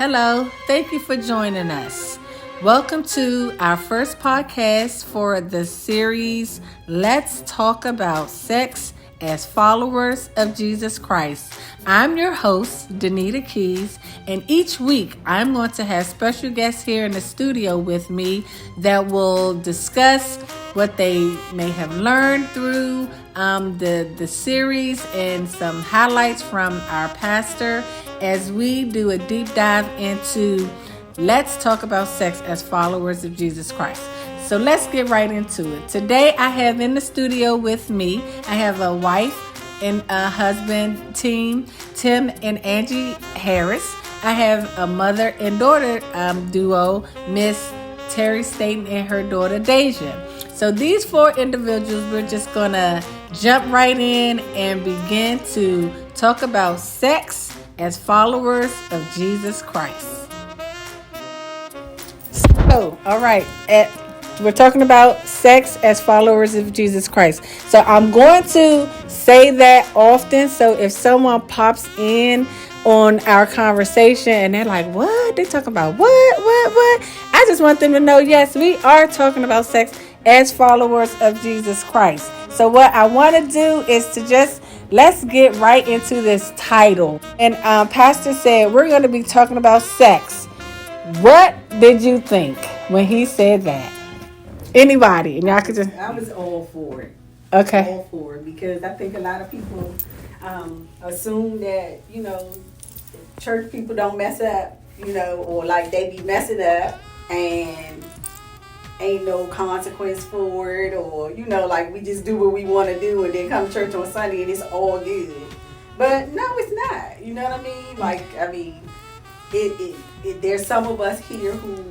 Hello, thank you for joining us. Welcome to our first podcast for the series, Let's Talk About Sex as Followers of Jesus Christ. I'm your host, Denita Keys, and each week I'm going to have special guests here in the studio with me that will discuss what they may have learned through the series and some highlights from our pastor as we do a deep dive into Let's Talk About Sex as Followers of Jesus Christ. So let's get right into it. Today I have in the studio with me, I have a wife and a husband team, Tim and Angie Harris. I have a mother and daughter duo, Miss Terri Staton and her daughter Daija. So these four individuals, we're just going to jump right in and begin to talk about sex as followers of Jesus Christ. So, all right, we're talking about sex as followers of Jesus Christ. So I'm going to say that often. So if someone pops in on our conversation and they're like, what? They talk about what? I just want them to know, yes, we are talking about sex as followers of Jesus Christ. So what I want to do is to let's get right into this title. And Pastor said, we're going to be talking about sex. What did you think when he said that? Anybody? And y'all could just... I was all for it. Okay. All for it because I think a lot of people assume that, church people don't mess up, or like they be messing up and ain't no consequence for it, or, like we just do what we want to do and then come to church on Sunday and it's all good. But no, it's not. You know what I mean? There's some of us here who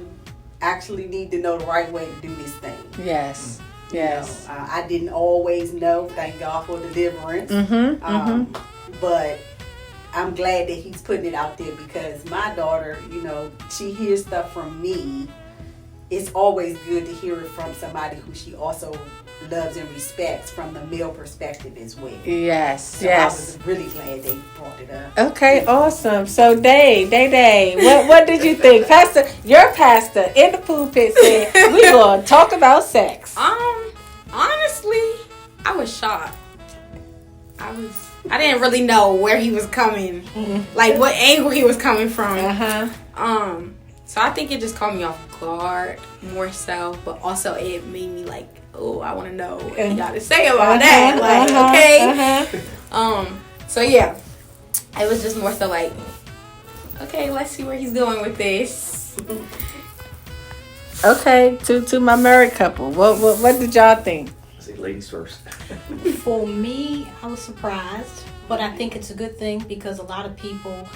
actually need to know the right way to do this thing. Yes. I didn't always know. Thank God for deliverance. But I'm glad that he's putting it out there because my daughter, she hears stuff from me. It's always good to hear it from somebody who she also loves and respects from the male perspective as well. Yes. I was really glad they brought it up. Okay, awesome. So, Day, what did you think? Your pastor in the pulpit said, we're going to talk about sex. Honestly, I was shocked. I didn't really know where he was coming, like what angle he was coming from. So I think it just caught me off guard more so, but also it made me like, oh, I want to know what he got to say about that. So yeah, it was just more so like, okay, let's see where he's going with this. Okay, to my married couple, what did y'all think? Say ladies first. For me, I was surprised, but I think it's a good thing because a lot of people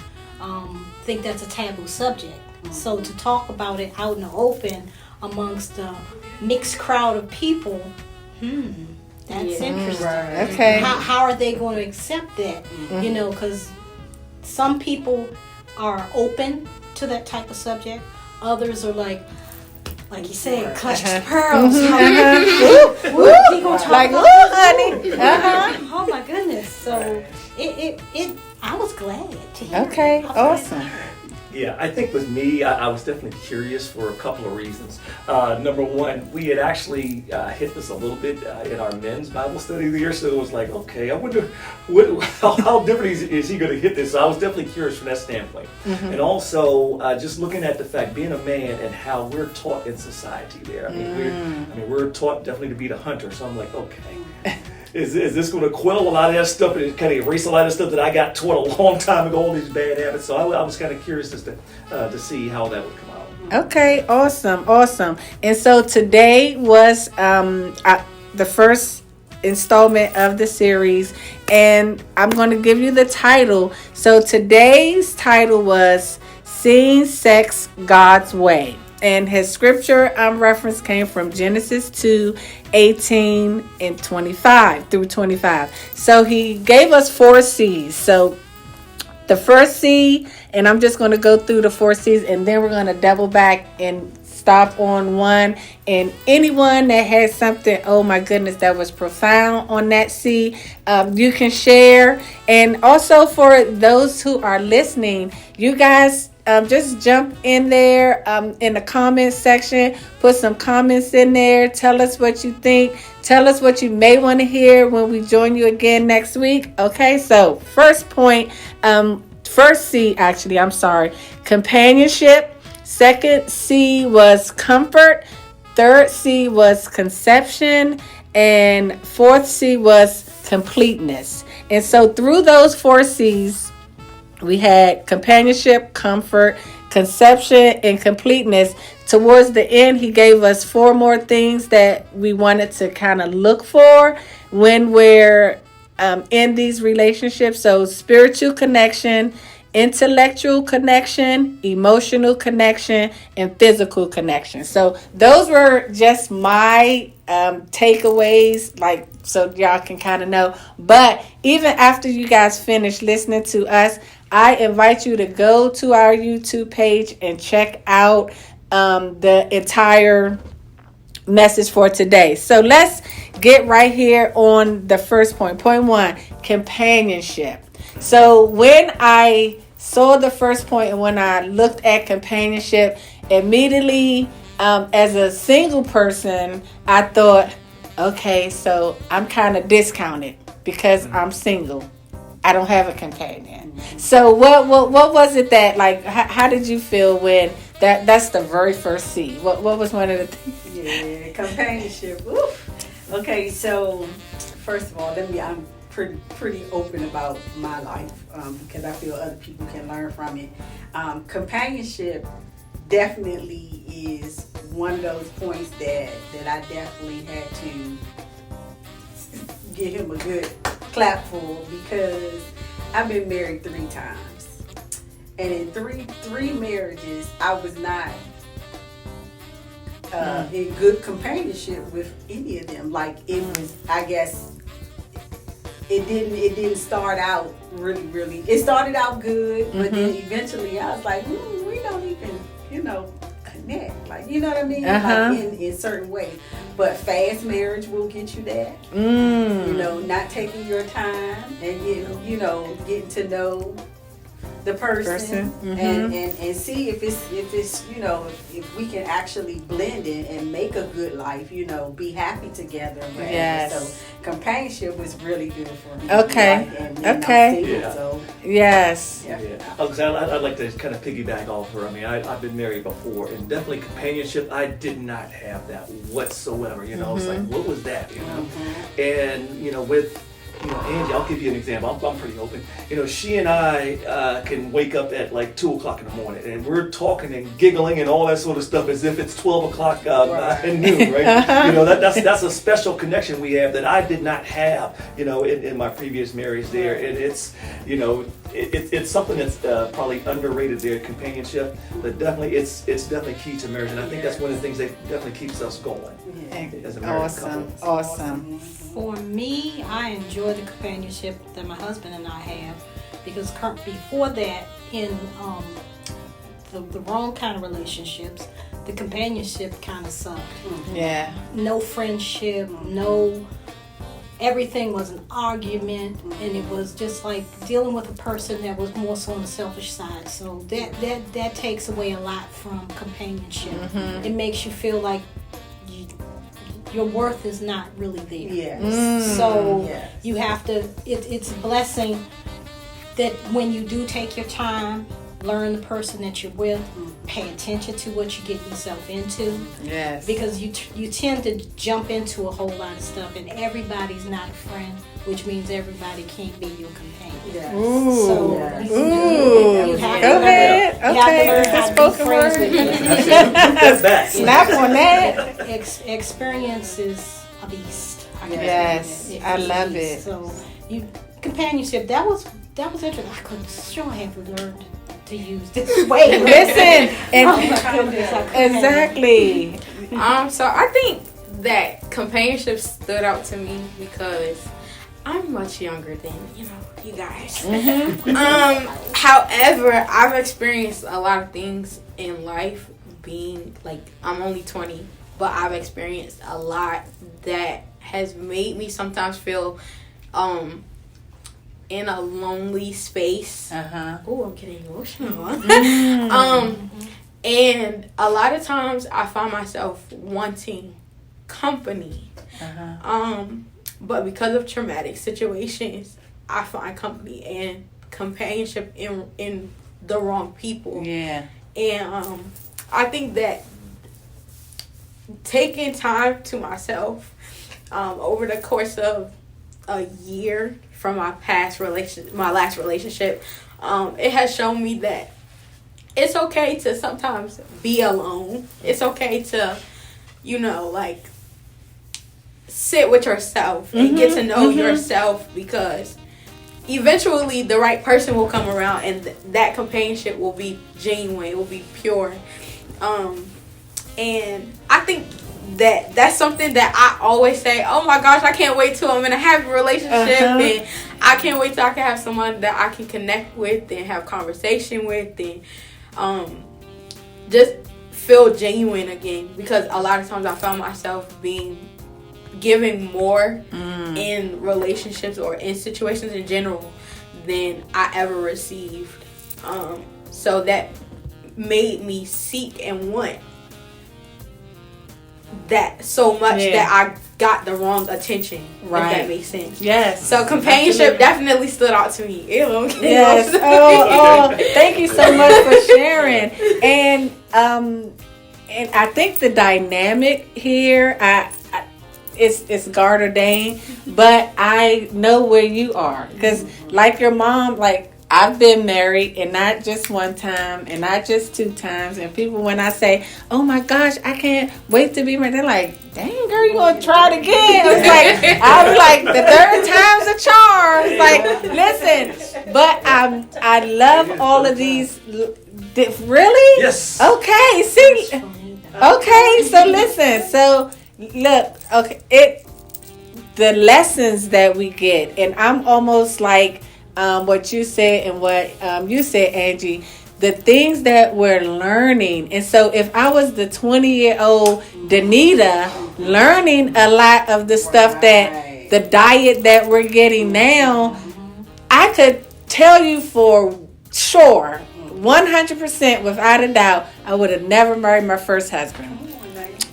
think that's a taboo subject. So to talk about it out in the open amongst a mixed crowd of people, that's interesting. Right. Okay. How are they going to accept that? Because some people are open to that type of subject. Others are like you said, clutch the pearls. He gonna talk like, about honey. Oh my goodness. So it I was glad to hear. Okay, it. awesome. Yeah, I think with me, I was definitely curious for a couple of reasons. Number one, we had actually hit this a little bit in our men's Bible study the year, so it was like, okay, I wonder how different is he going to hit this? So I was definitely curious from that standpoint. And also, just looking at the fact, being a man and how we're taught in society there. We're taught definitely to be the hunter, so I'm like, okay. Is this going to quell a lot of that stuff and kind of erase a lot of stuff that I got taught a long time ago, all these bad habits? So I was kind of curious as to see how that would come out. Okay, awesome. And so today was the first installment of the series, and I'm going to give you the title. So today's title was Seeing Sex God's Way. And his scripture reference came from Genesis 2:18 and 25 through 25. So he gave us 4 C's. So the first C, and I'm just going to go through the 4 C's, and then we're going to double back and stop on one. And anyone that has something, oh my goodness, that was profound on that C, you can share. And also for those who are listening, you guys just jump in there in the comments section. Put some comments in there. Tell us what you think. Tell us what you may want to hear when we join you again next week. Okay, so first point, first C, actually, I'm sorry, companionship. Second C was comfort. Third C was conception. And fourth C was completeness. And so through those 4 C's, we had companionship, comfort, conception, and completeness. Towards the end, he gave us 4 more things that we wanted to kind of look for when we're in these relationships. So spiritual connection, intellectual connection, emotional connection, and physical connection. So those were just my takeaways, like, so y'all can kind of know. But even after you guys finish listening to us, I invite you to go to our YouTube page and check out the entire message for today. So let's get right here on the first point. Point 1, companionship. So when I saw the first point and when I looked at companionship, immediately as a single person, I thought, okay, so I'm kind of discounted because I'm single. I don't have a companion. So what was it that, like, how did you feel when that's the very first C? What was one of the things? Yeah, companionship. Oof. Okay, so first of all, I'm pretty open about my life because I feel other people can learn from it. Companionship definitely is one of those points that I definitely had to give him a good clap for, because I've been married 3 times, and in three marriages I was not in good companionship with any of them. Like, it was, I guess it didn't start out really. It started out good, but then eventually I was like, we don't even, connect. Like, you know what I mean? Like in certain ways. But fast marriage will get you that. Not taking your time and getting to know the person. And see if it's if we can actually blend it and make a good life, be happy together. Yes. So companionship was really good for me. Okay. And okay. I'm single, Yeah. so Yes. Yeah. I'd like to kind of piggyback off her. I mean, I've been married before, and definitely companionship, I did not have that whatsoever. It's like, what was that? And with Angie, I'll give you an example. I'm pretty open. She and I can wake up at like 2 o'clock in the morning, and we're talking and giggling and all that sort of stuff as if it's 12 o'clock at noon, right? That's a special connection we have that I did not have, in my previous marriage there. And it's, it's something that's probably underrated there, companionship, but definitely it's definitely key to marriage, and I think that's one of the things that definitely keeps us going as a married couple. Awesome. For me, I enjoy the companionship that my husband and I have, because before that, in the wrong kind of relationships, the companionship kind of sucked. Yeah. No friendship, everything was an argument, and it was just like dealing with a person that was more so on the selfish side. So that takes away a lot from companionship. It makes you feel like your worth is not really there. Yes. So you have to, it's a blessing that when you do take your time, learn the person that you're with, pay attention to what you get yourself into. Yes. Because you tend to jump into a whole lot of stuff, and everybody's not a friend, which means everybody can't be your companion. Yes. Ooh. Yes. You have Go to ahead. Okay. learn how to be friends with people. Snap on that. Experience is a beast. Yes, It's I a love beast. it. So, companionship, that was interesting. I could sure have learned to use this way. Listen, and Oh my goodness, I couldn't. exactly. So I think that companionship stood out to me because I'm much younger than you guys. However, I've experienced a lot of things in life. Being like, I'm only 20, but I've experienced a lot that has made me sometimes feel in a lonely space. Oh, I'm getting emotional. And a lot of times I find myself wanting company. But because of traumatic situations, I find company and companionship in the wrong people. Yeah. And I think that taking time to myself over the course of a year from my last relationship, it has shown me that it's okay to sometimes be alone. It's okay to, like, sit with yourself and get to know yourself, because eventually the right person will come around and that companionship will be genuine, it will be pure. And I think that's something that I always say, oh my gosh, I can't wait till I'm in a happy relationship, and I can't wait till I can have someone that I can connect with and have conversation with, and just feel genuine again, because a lot of times I found myself giving more in relationships or in situations in general than I ever received. So that made me seek and want that so much that I got the wrong attention. Right. If that makes sense. Yes. So companionship definitely stood out to me. Yes. Thank you so much for sharing. And I think the dynamic here, it's God ordained, but I know where you are, because like your mom, like, I've been married, and not just one time and not just two times, and people, when I say, oh my gosh, I can't wait to be married, they're like, dang girl, you gonna try it again? It's like, I'll be like, the third time's a charm. It's like, listen, but I love all of these. Really? Yes. Okay, see, okay, so listen, so look, okay, the lessons that we get, and I'm almost like what you said and what you said, Angie, the things that we're learning. And so if I was the 20-year-old Denita learning a lot of the stuff that the diet that we're getting now, I could tell you for sure, 100% without a doubt, I would have never married my first husband.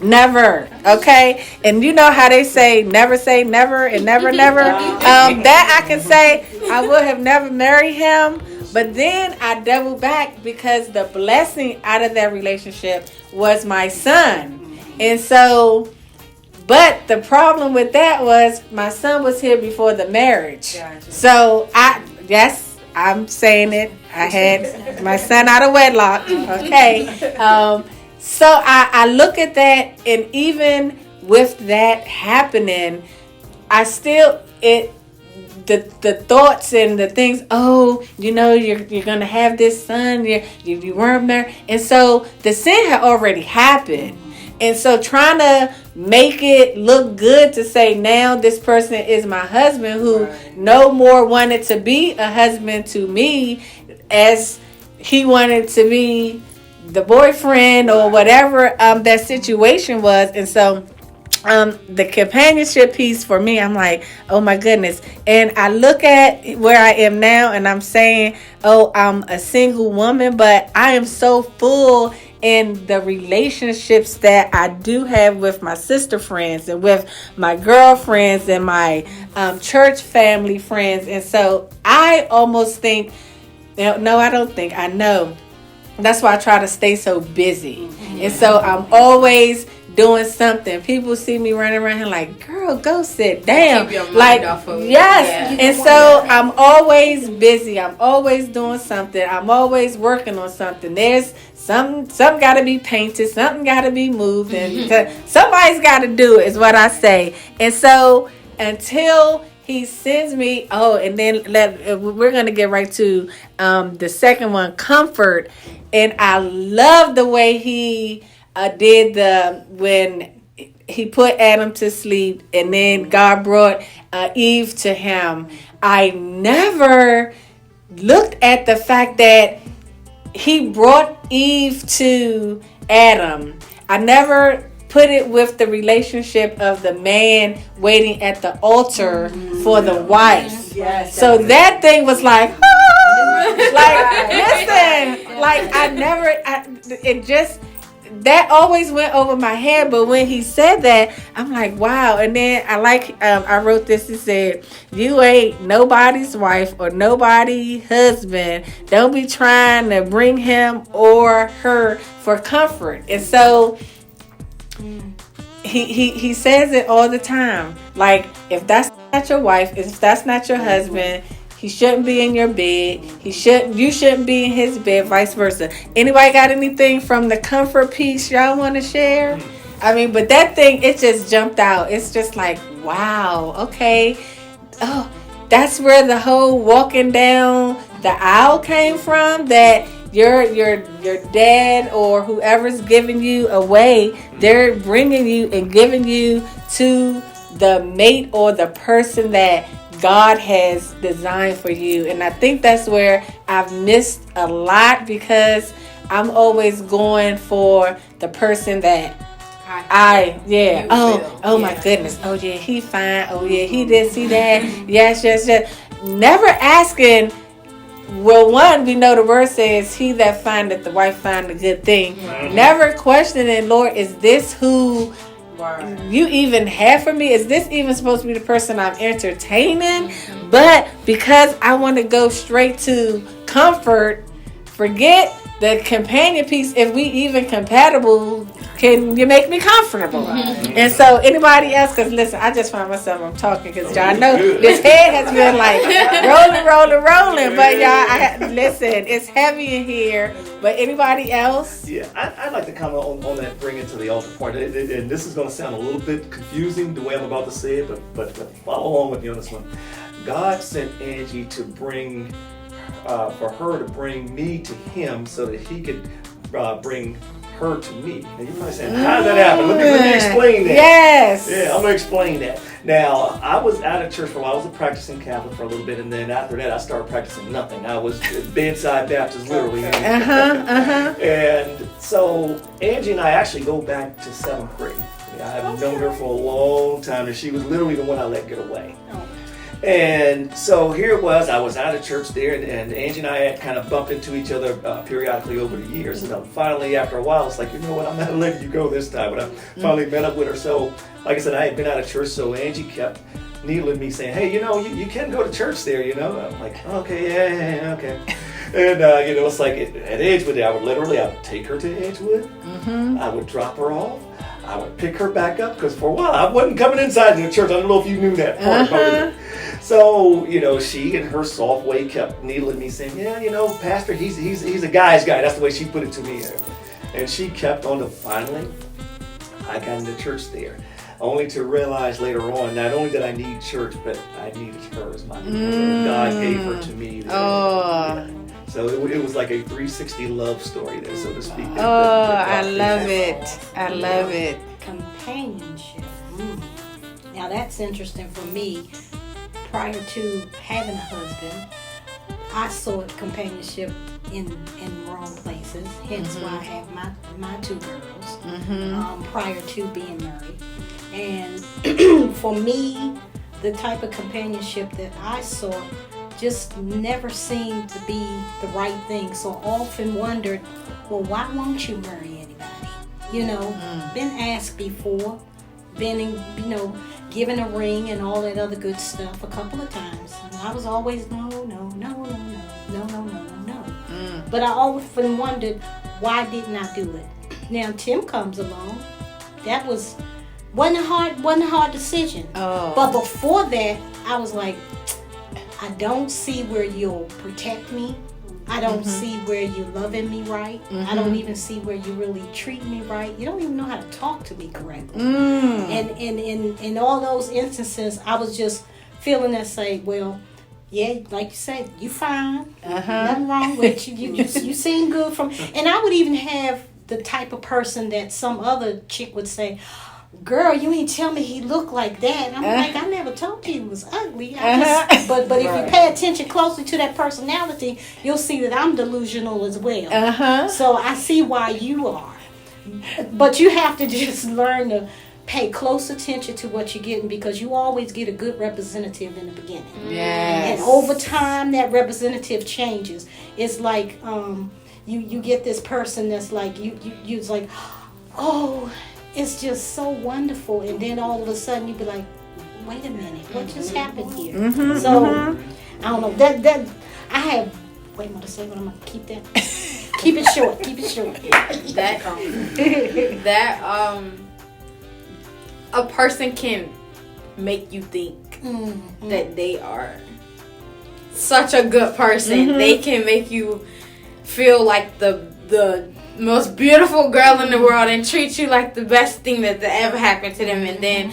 Never. Okay. And you know how they say never and never. That I can say I would have never married him. But then I doubled back, because the blessing out of that relationship was my son. And so, but the problem with that was my son was here before the marriage. So I'm saying it. I had my son out of wedlock. Okay. So I look at that, and even with that happening, I still the thoughts and the things. Oh, you're gonna have this son. You weren't married, and so the sin had already happened. And so trying to make it look good to say now this person is my husband, who no more wanted to be a husband to me as he wanted to be the boyfriend or whatever that situation was. And so the companionship piece for me, I'm like, oh my goodness. And I look at where I am now, and I'm saying, oh, I'm a single woman, but I am so full in the relationships that I do have with my sister friends and with my girlfriends and my church family friends. And so I almost think, no, I don't think, I know. That's why I try to stay so busy. And so I'm always doing something. People see me running around here like, girl, go sit down. Keep your mind like, off of it. Yes. Yeah. And so I'm always busy. I'm always doing something. I'm always working on something. There's something got to be painted. Something got to be moved. And somebody's got to do it, is what I say. And so until he sends me, and then we're going to get right to the second one, comfort. And I love the way he did when he put Adam to sleep, and then God brought Eve to him. I never looked at the fact that he brought Eve to Adam. I never put it with the relationship of the man waiting at the altar for the wife. Yes. So that thing was like, listen, that always went over my head. But when he said that, I'm like, wow. And then I wrote this. It said, you ain't nobody's wife or nobody's husband. Don't be trying to bring him or her for comfort. And so he says it all the time. Like, if that's not your wife, if that's not your husband, he shouldn't be in your bed. You shouldn't be in his bed, vice versa. Anybody got anything from the comfort piece y'all want to share? I mean, but that thing, it just jumped out. It's just like, wow, okay. Oh, that's where the whole walking down the aisle came from, that your dad or whoever's giving you away, they're bringing you and giving you to the mate or the person that God has designed for you. And I think that's where I've missed a lot, because I'm always going for the person that my goodness, oh yeah, he fine, oh yeah, he this, he that, yes, never asking. Well, one, we know the word says, he that findeth the wife find a good thing. Never questioning, Lord, is this who you even have for me? Is this even supposed to be the person I'm entertaining? But because I want to go straight to comfort, forget the companion piece. If we even compatible, can you make me comfortable? And so anybody else, because listen, I just find myself, I'm talking because y'all know this head has been like rolling. But y'all, listen, it's heavy in here. But anybody else? Yeah, I'd like to comment on that bring it to the altar point. And this is going to sound a little bit confusing the way I'm about to say it, but follow along with me on this one. God sent Angie to bring, for her to bring me to him so that he could bring her to me. Now you're probably saying, how did that happen? Let me explain that. Yes. Yeah, I'm going to explain that. Now, I was out of church for a while. I was a practicing Catholic for a little bit, and then after that, I started practicing nothing. I was bedside Baptist, literally. And so Angie and I actually go back to 7th grade. I have known her for a long time, and she was literally the one I let get away. And so here it was, I was out of church there, and Angie and I had kind of bumped into each other periodically over the years. And finally, after a while, it's like, you know what, I'm not letting you go this time. But I finally met up with her. So, like I said, I had been out of church, so Angie kept needling me, saying, hey, you can go to church there, I'm like, okay, yeah, okay. And, it's like at Edgewood, I would take her to Edgewood. I would drop her off. I would pick her back up, because for a while, I wasn't coming inside the church. I don't know if you knew that part about it. So, she in her soft way kept needling me, saying, yeah, Pastor, he's a guy's guy. That's the way she put it to me. And she kept on to finally, I got into church there. Only to realize later on, not only did I need church, but I needed her as my mother. God gave her to me. So it was like a 360 love story there, so to speak. I love it. I love it. Companionship. Now that's interesting for me. Prior to having a husband, I sought companionship in wrong places. Hence why I have my 2 girls prior to being married. And for me, the type of companionship that I sought just never seemed to be the right thing. So I often wondered, well, why won't you marry anybody? Been asked before, been given a ring and all that other good stuff a couple of times. And I was always no. But I often wondered, why didn't I do it? Now Tim comes along. That wasn't a hard decision. But before that, I was like, I don't see where you'll protect me. I don't see where you're loving me right. I don't even see where you really treat me right. You don't even know how to talk to me correctly. And in all those instances, I was just feeling that say, well, yeah, like you said, you fine. Nothing wrong with you. You seem good and I would even have the type of person that some other chick would say, girl, you ain't tell me he looked like that. And I'm like, I never told you he was ugly. But if you pay attention closely to that personality, you'll see that I'm delusional as well. So I see why you are. But you have to just learn to pay close attention to what you're getting, because you always get a good representative in the beginning. Yes. And over time, that representative changes. It's like you get this person that's like, you's like, oh, it's just so wonderful. And then all of a sudden you be like, wait a minute, what just happened here? Mm-hmm, So, I don't know. That I have, wait a minute, say what I'm going to keep that. Keep it short. That a person can make you think that they are such a good person. They can make you feel like the most beautiful girl in the world and treat you like the best thing that ever happened to them, and then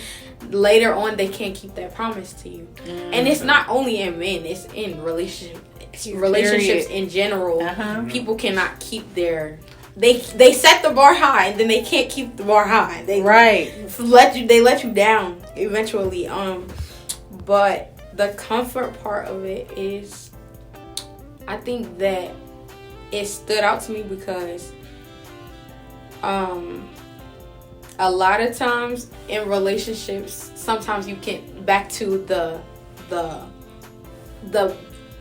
later on they can't keep that promise to you. And it's not only in men, it's in relationships in general. People cannot keep their they set the bar high and then they can't keep the bar high. They let you down eventually. But the comfort part of it is, I think that it stood out to me because a lot of times in relationships, sometimes you can, back to the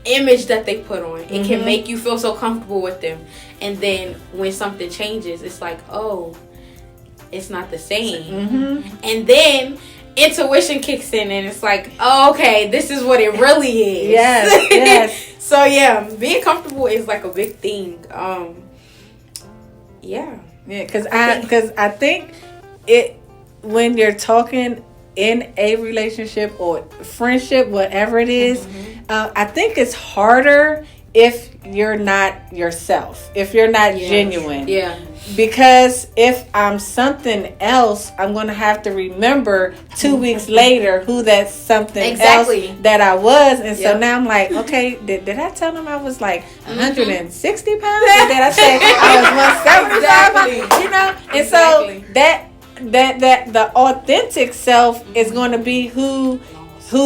image that they put on, it can make you feel so comfortable with them, and then when something changes, it's like, oh, it's not the same. And then intuition kicks in and it's like, oh, okay, this is what it really is. Yes. So yeah, being comfortable is like a big thing. Because I think it, when you're talking in a relationship or friendship, whatever it is, I think it's harder if you're not yourself, if you're not genuine. Yeah. Because if I'm something else, I'm going to have to remember 2 weeks later who that something else that I was. And so now I'm like, okay, did I tell them I was like 160 pounds? Or did I say I was 175 pounds? You know? And so that the authentic self is going to be who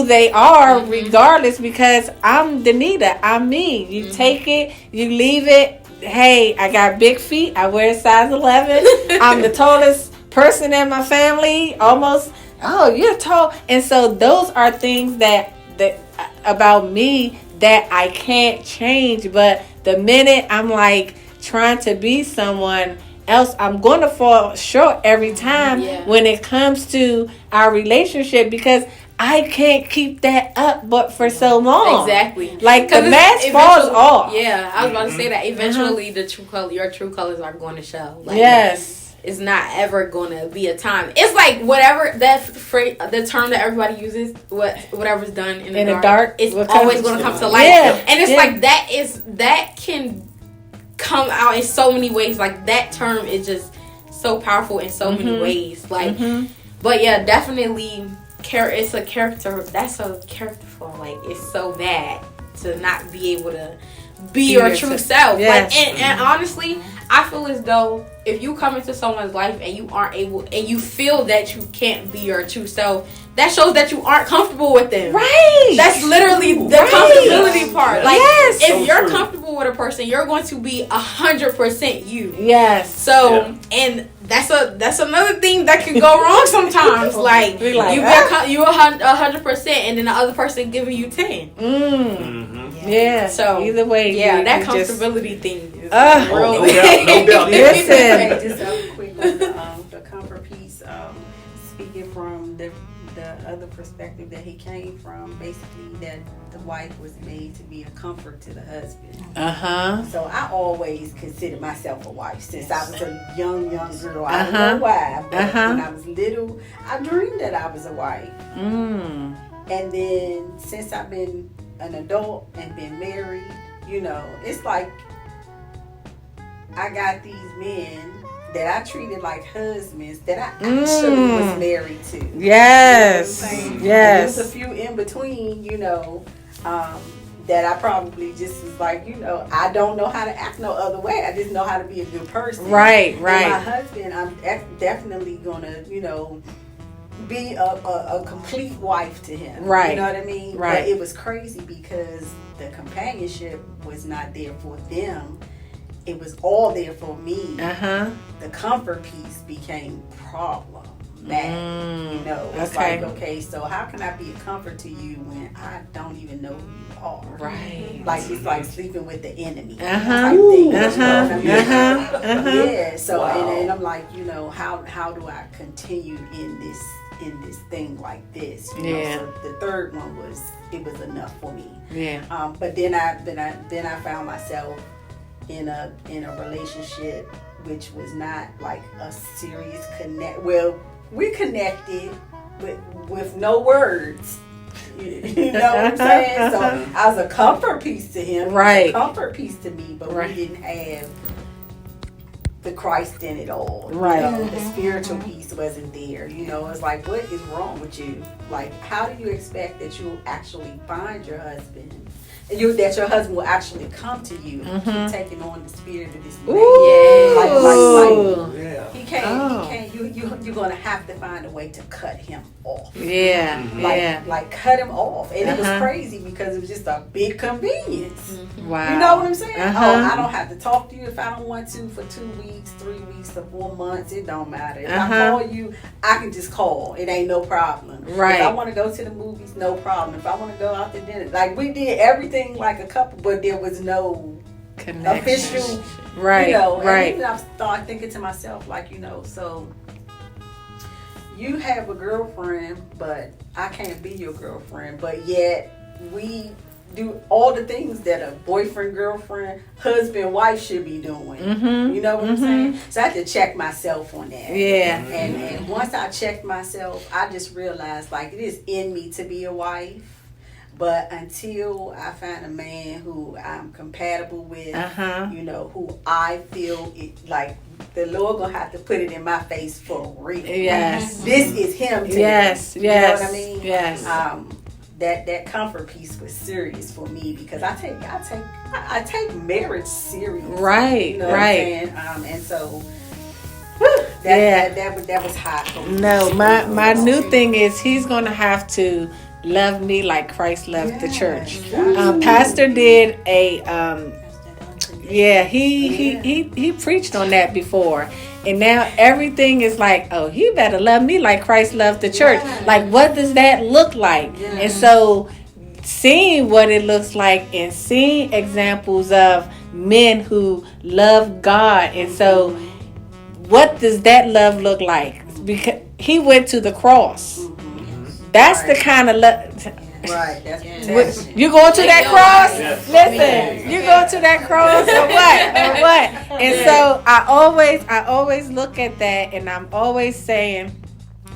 they are, regardless, because I'm Denita. I'm me. You take it, you leave it. Hey, I got big feet. I wear size 11. I'm the tallest person in my family. Almost. Oh, you're tall. And so those are things that about me that I can't change. But the minute I'm like trying to be someone else, I'm going to fall short every time when it comes to our relationship, because I can't keep that up but for so long. Exactly. Like the mask falls off. Yeah, I was about to say that eventually your true colors are going to show. Like, it's not ever going to be a time. It's like whatever that phrase, the term that everybody uses, whatever's done in the dark, it's always going to come to light. Yeah. And it's like that can come out in so many ways. Like that term is just so powerful in so many ways. Like, but yeah, definitely. It's a character. That's a character flaw. Like, it's so bad to not be able to be your true self. Yes. Like, and honestly, I feel as though if you come into someone's life and you aren't able, and you feel that you can't be your true self, that shows that you aren't comfortable with them. Right. That's literally the comfortability part. Like, if you're comfortable with a person, you're going to be 100% you. Yes. So, and that's another thing that can go wrong sometimes. Like, you 100%, and then the other person giving you 10. Yeah. So either way, that comfortability thing is real. No doubt. Listen, just quick on the comfort piece. Speaking from the other perspective that he came from, basically that the wife was made to be a comfort to the husband. So I always considered myself a wife since I was a young girl. I don't know why, but when I was little, I dreamed that I was a wife. And then since I've been an adult and been married, you know, it's like I got these men that I treated like husbands that I actually was married to. Yes. You know what I'm saying? Yes. There's a few in between, you know, that I probably just was like, you know, I don't know how to act no other way. I just know how to be a good person. Right. And my husband, I'm definitely gonna, you know, be a complete wife to him. Right. You know what I mean? Right. But it was crazy because the companionship was not there for them. it was all there for me. Uh-huh. The comfort piece became problem. It's okay. like, okay, so how can I be a comfort to you when I don't even know who you are? Right. Like it's like sleeping with the enemy Uh-huh. type thing. You know what I mean? Yeah. So Wow. and I'm like, how do I continue in this thing like this? Yeah. So the third one was enough for me. Yeah. But then I found myself in a relationship which was not like a serious connect. Well, we connected with no words. You know what I'm saying? So I was a comfort piece to him. Right. A comfort piece to me, but we didn't have the Christ in it all. Right. The spiritual piece wasn't there. It's like, what is wrong with you? Like, how do you expect that you'll actually find your husband? That your husband will actually come to you and keep taking on the spirit of this man. Ooh. He can't. You're gonna have to find a way to cut him off. Yeah. Like cut him off. And it was Uh-huh. crazy because it was just a big convenience. Wow. You know what I'm saying? Uh-huh. Oh, I don't have to talk to you if I don't want to for 2 weeks, 3 weeks, or 4 months. It don't matter. If I call you, I can just call. It ain't no problem. Right. If I want to go to the movies, no problem. If I want to go out to dinner, like we did everything like a couple, but there was no Connection. official. Right. Right. And then I started thinking to myself, like, so you have a girlfriend, but I can't be your girlfriend. But yet we do all the things that a boyfriend, girlfriend, husband, wife should be doing. You know what I'm saying? So I had to check myself on that. Yeah. And once I checked myself, I just realized like it is in me to be a wife. But until I find a man who I'm compatible with, who I feel it like the Lord gonna have to put it in my face for real. Yes. This is him. Yes. You Yes. know what I mean? Yes. That comfort piece was serious for me because I take marriage serious. Right. You know Right. what I'm saying? And so. That was hot for me. No, my new thing is he's gonna have to love me like Christ loved the church. Pastor did a he preached on that before, and now everything is like, oh, he better love me like Christ loved the church. Like, what does that look like? And so seeing what it looks like and seeing examples of men who love God, and so what does that love look like? Because he went to the cross. That's the kind of love. Right. That's you going to that cross? Yes. Listen, you going to that cross or what? And so I always look at that, and I'm always saying,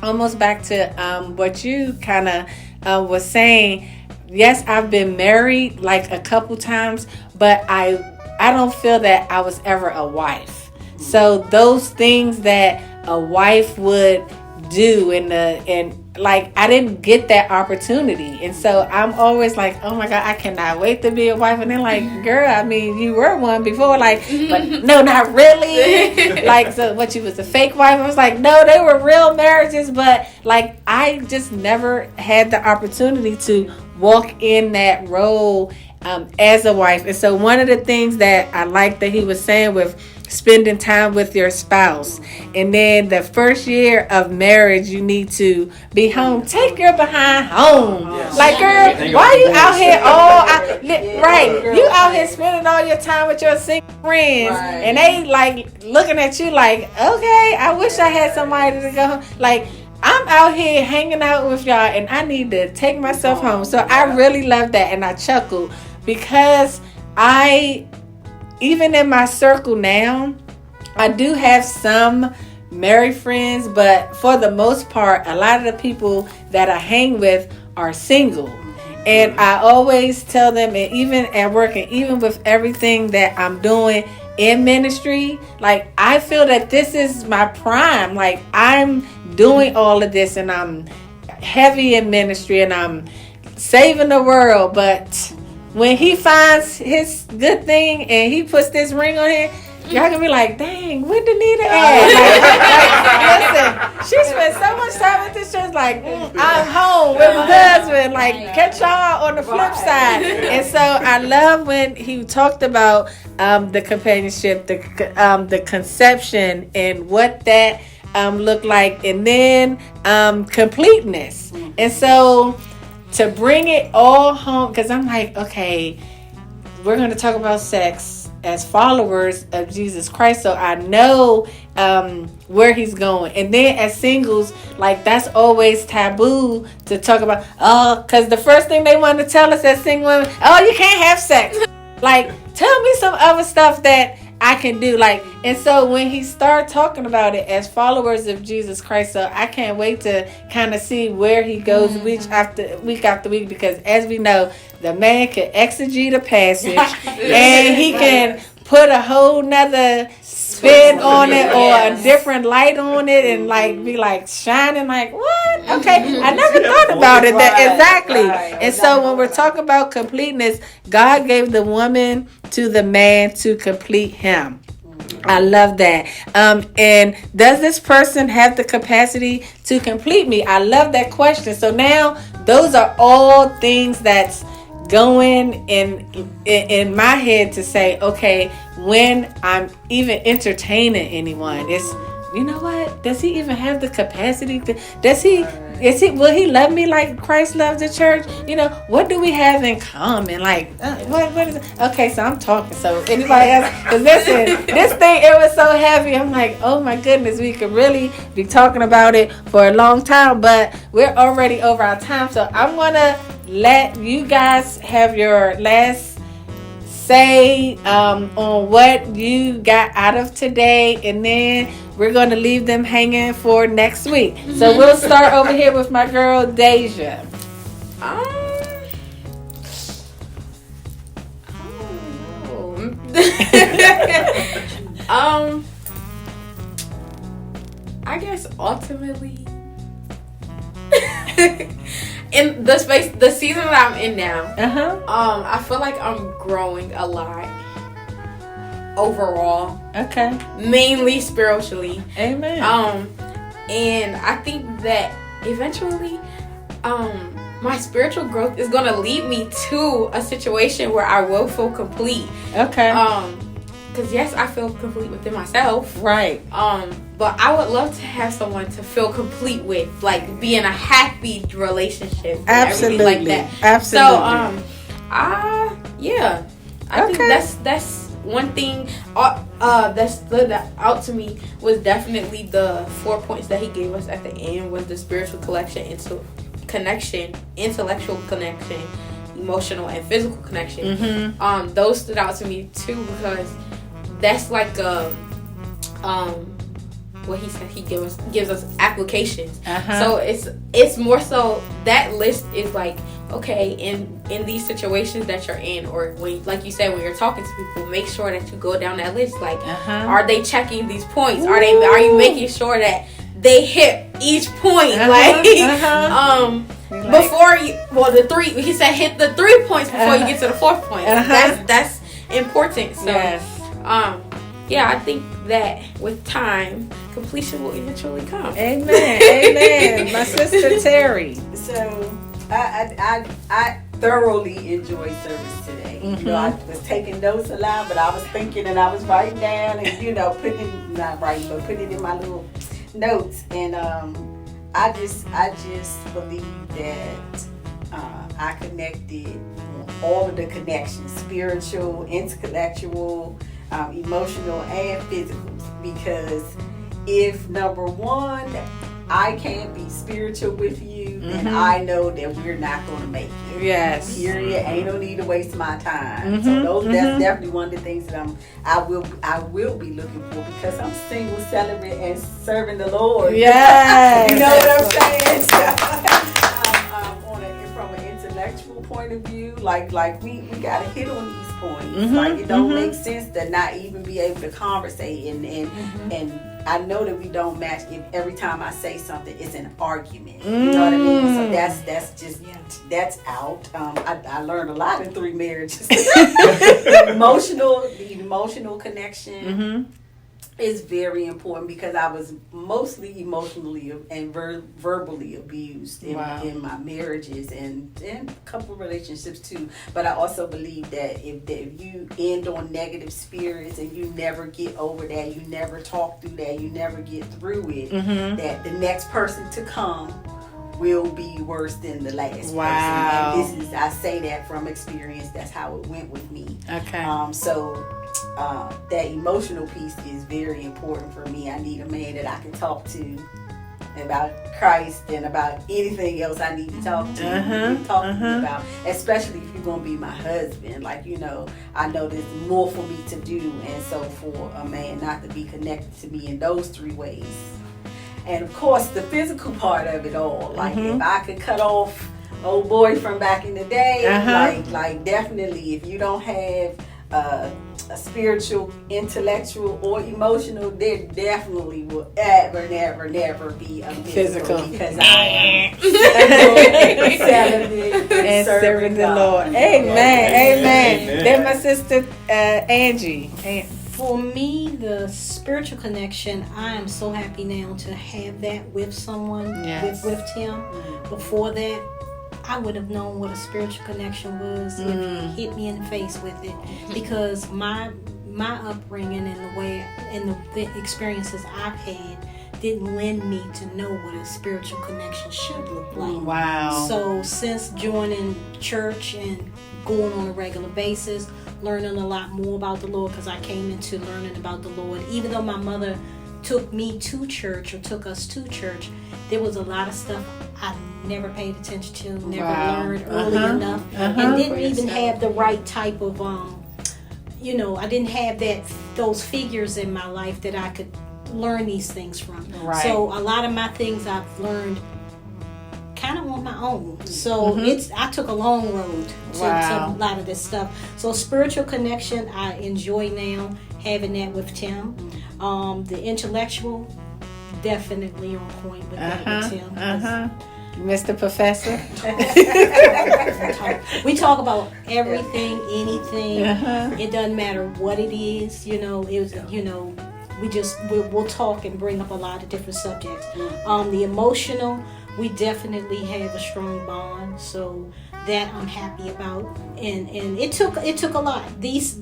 almost back to what you kind of was saying. Yes, I've been married like a couple times, but I don't feel that I was ever a wife. So those things that a wife would do and like I didn't get that opportunity, and so I'm always like, oh my God, I cannot wait to be a wife. And they're like, girl, I mean, you were one before, like, but no, not really. Like, so what, you was a fake wife? I was like, no, they were real marriages, but like I just never had the opportunity to walk in that role as a wife. And so one of the things that I like that he was saying with spending time with your spouse, and then the first year of marriage you need to be home. Take your behind home. Like, girl, why you out here right, you out here spending all your time with your single friends, and they like looking at you like, okay, I wish I had somebody to go home. Like, I'm out here hanging out with y'all, and I need to take myself home. So I really love that, and I chuckle because even in my circle now, I do have some married friends, but for the most part, a lot of the people that I hang with are single. And I always tell them, and even at work, and even with everything that I'm doing in ministry, like, I feel that this is my prime. Like, I'm doing all of this, and I'm heavy in ministry, and I'm saving the world, but when he finds his good thing and he puts this ring on it, y'all gonna be like, dang, where Denita at? Listen, she spent so much time at this church. Like, I'm home with my husband. Like, catch y'all on the flip side. And so I love when he talked about the companionship, the conception, and what that looked like, and then completeness. And so to bring it all home, because I'm like, okay, we're going to talk about sex as followers of Jesus Christ, so I know where he's going. And then as singles, like, that's always taboo to talk about. Oh, because the first thing they want to tell us as single women, oh, you can't have sex. Like, tell me some other stuff that I can do. Like, and so when he started talking about it as followers of Jesus Christ, so I can't wait to kind of see where he goes week after week, because as we know, the man can exegete a passage and he can put a whole nother spin on it or a different light on it, and like be like shining, like, what? Okay, I never thought about it that exactly. And so when we're talking about completeness, God gave the woman to the man to complete him. I love that. And does this person have the capacity to complete me? I love that question. So now those are all things that's going in my head to say, okay, when I'm even entertaining anyone, it's, you know what? Does he even have the capacity to? Will he love me like Christ loved the church? You know, what do we have in common? Like, what is it? Okay, so I'm talking. So anybody else? Because listen, this thing, it was so heavy. I'm like, oh my goodness, we could really be talking about it for a long time, but we're already over our time. So I'm gonna let you guys have your last say on what you got out of today, and then we're going to leave them hanging for next week. So we'll start over here with my girl Daija. I guess ultimately in the season that I'm in now, I feel like I'm growing a lot overall. Okay. Mainly spiritually. Amen. And I think that eventually, my spiritual growth is gonna lead me to a situation where I will feel complete. Okay. Because yes, I feel complete within myself. Right. But I would love to have someone to feel complete with, like, be in a happy relationship. Absolutely. Like that. Absolutely. So, yeah. I think that's one thing that stood out to me was definitely the 4 points that he gave us at the end, was the spiritual connection, intellectual connection, emotional and physical connection. Those stood out to me too, because that's like what he said, he gives us applications. So it's more so that list is like, okay, in these situations that you're in, or when, like you said, when you're talking to people, make sure that you go down that list. Like, are they checking these points? Are you making sure that they hit each point? Before you, the three, he said, hit the 3 points before you get to the 4th point. That's important. So yeah, I think that with time, completion will eventually come. Amen. Amen. My sister Terri. So I thoroughly enjoyed service today. You know, I was taking notes aloud, but I was thinking and I was writing down and, you know, putting it in my little notes. And I just believe that I connected all of the connections, spiritual, intellectual, emotional, and physical. Because if, number one, I can't be spiritual with you, then I know that we're not going to make it. Yes. Period. Ain't no need to waste my time. So that's definitely one of the things that I will be looking for, because I'm single, celibate, and serving the Lord. Yes. You know what I'm saying? So, from an intellectual point of view, like we got to hit on these points. Like, it don't make sense to not even be able to conversate. And I know that we don't match if every time I say something, it's an argument. You know what I mean? So that's just, that's out. I learned a lot in 3 marriages. The emotional connection is very important, because I was mostly emotionally and verbally abused in my marriages and a couple of relationships too. But I also believe that if you end on negative spirits and you never get over that, you never talk through that, you never get through it, that the next person to come will be worse than the last person. And I say that from experience. That's how it went with me. Okay. So that emotional piece is very important for me. I need a man that I can talk to about Christ and about anything else I need to talk to. Talk to me about, especially if you're gonna be my husband. Like, I know there's more for me to do, and so for a man not to be connected to me in those 3 ways. And of course, the physical part of it all. Like, if I could cut off old boy from back in the day, like definitely, if you don't have a spiritual, intellectual, or emotional, there definitely will never be a physical, because I am celibate and serving the Lord. Amen. Then my sister Angie. For me, the spiritual connection, I am so happy now to have that with someone, with Tim. Before that, I would have known what a spiritual connection was if he hit me in the face with it, because my upbringing and the way and the experiences I've had didn't lend me to know what a spiritual connection should look like. Wow. So since joining church and going on a regular basis, learning a lot more about the Lord, because I came into learning about the Lord, even though my mother took me to church or took us to church, there was a lot of stuff I never paid attention to, never learned early enough, and didn't even have the right type of I didn't have those figures in my life that I could learn these things from. Right. So a lot of my things I've learned kind of on my own. So I took a long road to a lot of this stuff. So spiritual connection, I enjoy now having that with Tim. The intellectual, definitely on point with that with Tim. Mr. Professor. We talk about everything, anything. It doesn't matter what it is. We'll talk and bring up a lot of different subjects. The emotional, we definitely have a strong bond. So that I'm happy about. And it took a lot. This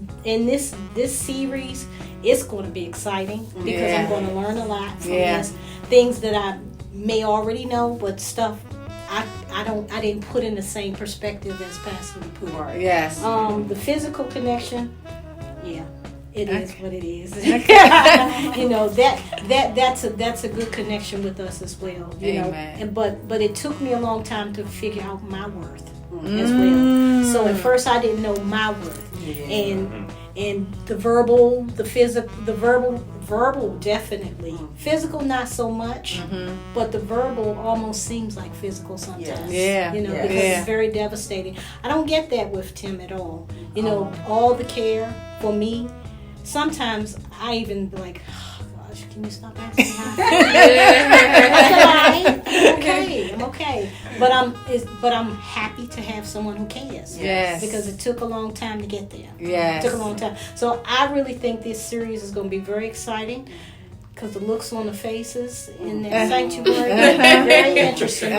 series, it's going to be exciting because I'm going to learn a lot from this. Things that I may already know, but stuff I didn't put in the same perspective as Pastor put. Yes. The physical connection, it is what it is. That's a good connection with us as well. Amen. But it took me a long time to figure out my worth as well. So at first I didn't know my worth, and the verbal, the physical, the verbal definitely, physical not so much, but the verbal almost seems like physical sometimes. Because it's very devastating. I don't get that with Tim at all. All the care for me. Sometimes I even be like, oh gosh, can you stop asking? I'm okay. But I'm happy to have someone who cares. Yes. Because it took a long time to get there. Yes. It took a long time. So I really think this series is going to be very exciting, because the looks on the faces in that sanctuary very interesting.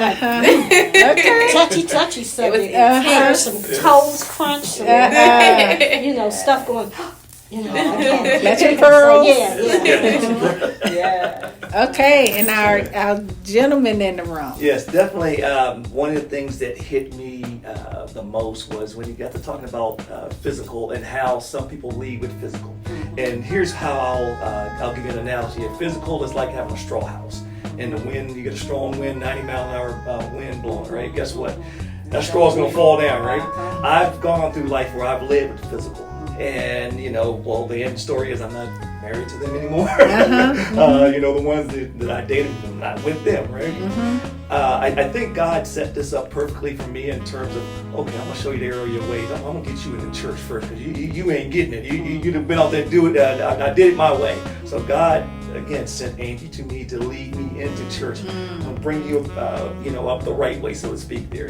Touchy subject. Some toes crunch. Some, stuff going. Let your pearls. Yeah. Okay, and our gentleman in the room. Yes, definitely. One of the things that hit me the most was when you got to talking about physical and how some people lead with physical. And here's how I'll give you an analogy. A physical is like having a straw house. In the wind, you get a strong wind, 90-mile-an-hour wind blowing, right? Guess what? That straw's going to fall down, right? I've gone through life where I've lived with physical. And, the end story is I'm not married to them anymore. Uh-huh. You know, the ones that I dated, I'm not with them, right? I think God set this up perfectly for me in terms of, okay, I'm gonna show you the error of your ways. I'm gonna get you in the church first, because you ain't getting it. You'd have been out there and do it. I did it my way. So God, again, sent Angie to me to lead me into church, bring you, up the right way, so to speak. There,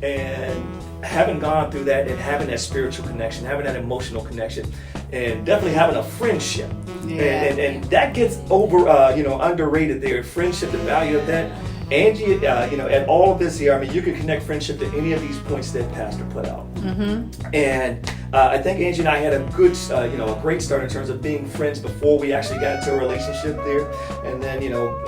and having gone through that and having that spiritual connection, having that emotional connection, and definitely having a friendship, and that gets underrated there. Friendship, the value of that. Angie, at all of this here, I mean, you can connect friendship to any of these points that Pastor put out. And I think Angie and I had a good, a great start in terms of being friends before we actually got into a relationship there. And then,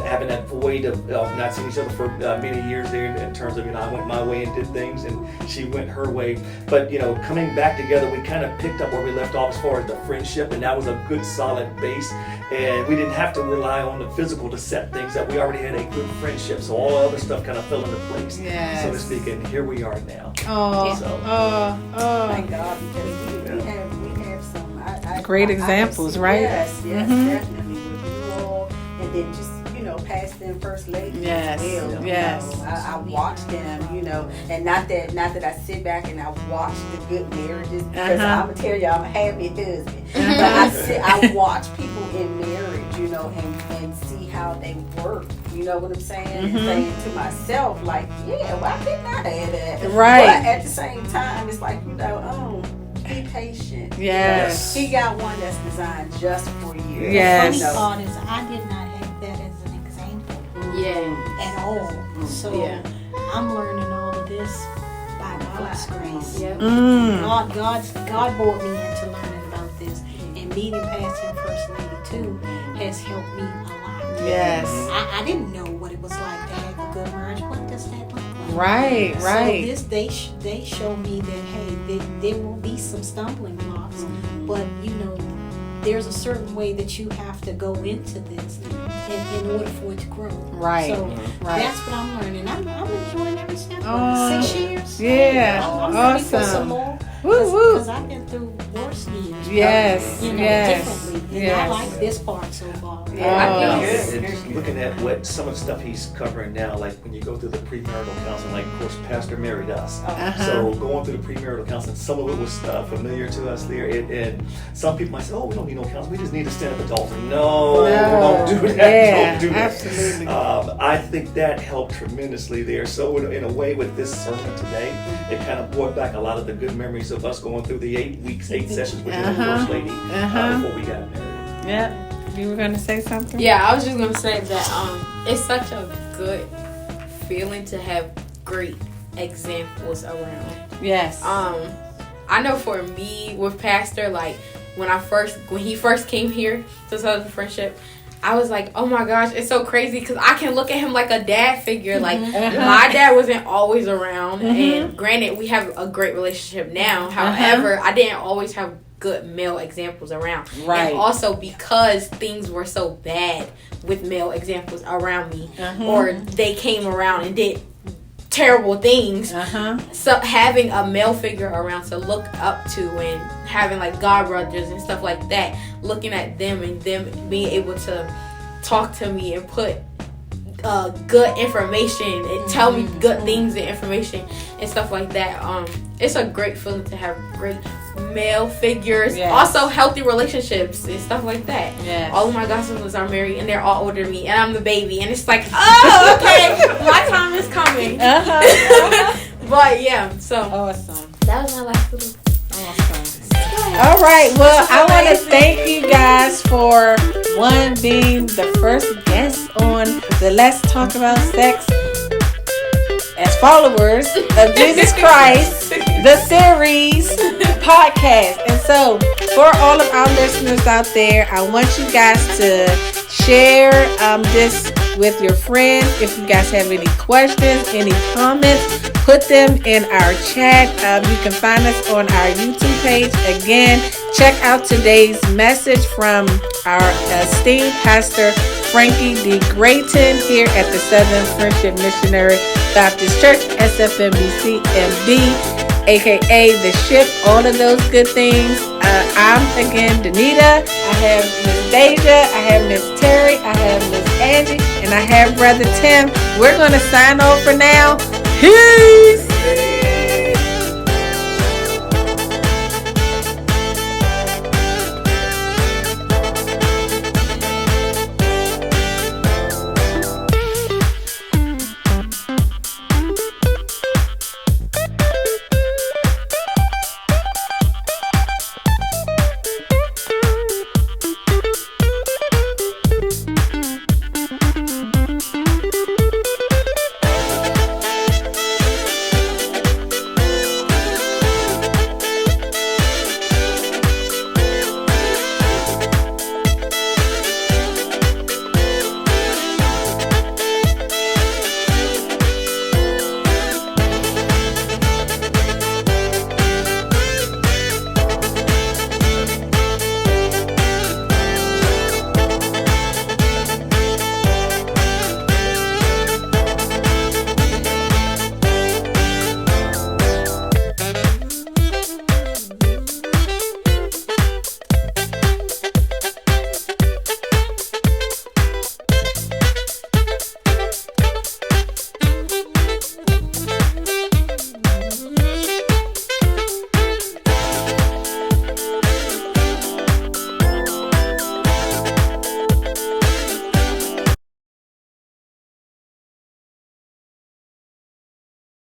having that void of not seeing each other for many years there in terms of, I went my way and did things and she went her way. But, coming back together, we kind of picked up where we left off as far as the friendship, and that was a good solid base. And we didn't have to rely on the physical to set things up. We already had a good friendship. So all other stuff kind of fell into place, so to speak. And here we are now. Thank God, because we have some great examples, right? Yes, definitely with you all, and then just past them first ladies as well. Yes. I watched them, and not that I sit back and I watch the good marriages, because I'm gonna tell you I'm a happy husband, but I watch people in marriage, and see how they work. You know what I'm saying? And saying to myself, like, yeah, why didn't I have that? Right. But at the same time, it's like, be patient. Yes. He got one that's designed just for you. Yes. The funny thought is I did not have that as an example at all. So I'm learning all of this by God's grace. God brought me into learning about this, and meeting past him First Lady too has helped me a lot. Yes. I didn't know what it was like to have a good marriage. What does that look like? Right. So they show me that, hey, there will be some stumbling blocks, but there's a certain way that you have to go into this in order for it to grow. Right. So that's what I'm learning. I'm enjoying every step of it. 6 years. Yeah. I'm ready for some more. Because I've been through worse years. Yes. Differently. And I like this part so far. And just looking at what some of the stuff he's covering now, like when you go through the premarital counseling, like of course Pastor married us, so going through the premarital counseling, some of it was familiar to us there, and some people might say, "Oh, we don't need no counseling, we just need to stand up at the altar." No, don't do that. Don't do that. Absolutely. I think that helped tremendously there. So in a way, with this sermon today, it kind of brought back a lot of the good memories of us going through the 8 sessions with the First Lady before we got married. Yeah. You were going to say something? Yeah, I was just going to say that it's such a good feeling to have great examples around. Yes. I know for me with Pastor, like when he first came here to Southern Friendship, I was like, oh my gosh, it's so crazy because I can look at him like a dad figure. Like my dad wasn't always around, and granted, we have a great relationship now. However, I didn't always have good male examples around. Right. And also because things were so bad with male examples around me, or they came around and did terrible things. So having a male figure around to look up to, and having like god brothers and stuff like that, looking at them and them being able to talk to me and put good information and tell me good things and information and stuff like that. It's a great feeling to have great male figures. Yes. Also healthy relationships and stuff like that. Yes. All of my god siblings are married and they're all older than me, and I'm the baby, and it's like, oh, okay, my time is coming. But yeah, so Awesome. that was my last little. Awesome. All right. Well, I want to thank you guys for being the first guest on the Let's Talk About Sex as Followers of Jesus Christ, the series podcast. And so, for all of our listeners out there, I want you guys to share this with your friends. If you guys have any questions, any comments, put them in our chat. You can find us on our YouTube page. Again, check out today's message from our esteemed pastor, Frankey D. Grayton, here at the Southern Friendship Missionary Baptist Church, SFMBC MD. aka the ship, all of those good things. I'm again Denita. I have Miss Daija, I have Miss Terri, I have Miss Angie, and I have Brother Tim. We're gonna sign off for now. Peace.